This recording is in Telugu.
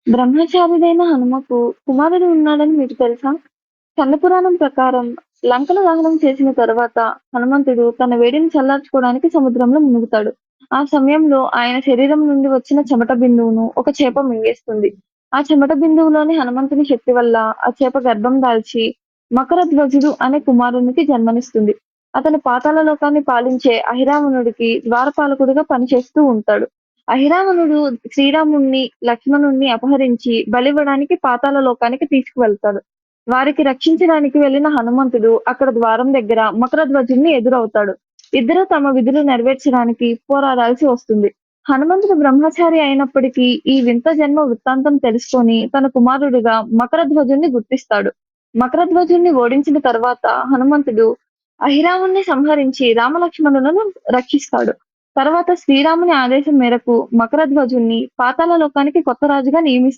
బ్రహ్మచారిదైన హనుమకు కుమారుడు ఉన్నాడని మీకు తెలుసా? కందపురాణం ప్రకారం లంకను దహనం చేసిన తరువాత హనుమంతుడు తన వేడిని చల్లార్చుకోవడానికి సముద్రంలో మునుగుతాడు. ఆ సమయంలో ఆయన శరీరం నుండి వచ్చిన చెమట బిందువును ఒక చేప మింగేస్తుంది. ఆ చెమట బిందువులోని హనుమంతుని శక్తి వల్ల ఆ చేప గర్భం దాల్చి మకరధ్వజుడు అనే కుమారునికి జన్మనిస్తుంది. అతను పాతాళ లోకాన్ని పాలించే అహిరావణుడికి ద్వారపాలకుడిగా పనిచేస్తూ ఉంటాడు. అహిరావణుడు శ్రీరాముణ్ణి, లక్ష్మణుణ్ణి అపహరించి బలివ్వడానికి పాతాళ లోకానికి తీసుకువెళ్తాడు. వారికి రక్షించడానికి వెళ్లిన హనుమంతుడు అక్కడ ద్వారం దగ్గర మకరధ్వజుడిని ఎదురవుతాడు. ఇద్దరూ తమ విధులు నెరవేర్చడానికి పోరాడాల్సి వస్తుంది. హనుమంతుడు బ్రహ్మచారి అయినప్పటికీ ఈ వింత జన్మ వృత్తాంతం తెలుసుకొని తన కుమారుడిగా మకరధ్వజుడిని గుర్తిస్తాడు. మకరధ్వజుడిని ఓడించిన తర్వాత హనుమంతుడు అహిరాముణ్ణి సంహరించి రామలక్ష్మణులను రక్షిస్తాడు. తర్వాత శ్రీరాముని ఆదేశం మేరకు మకరధ్వజుణ్ణి పాతాళ లోకానికి కొత్త రాజుగా నియమిస్తాడు.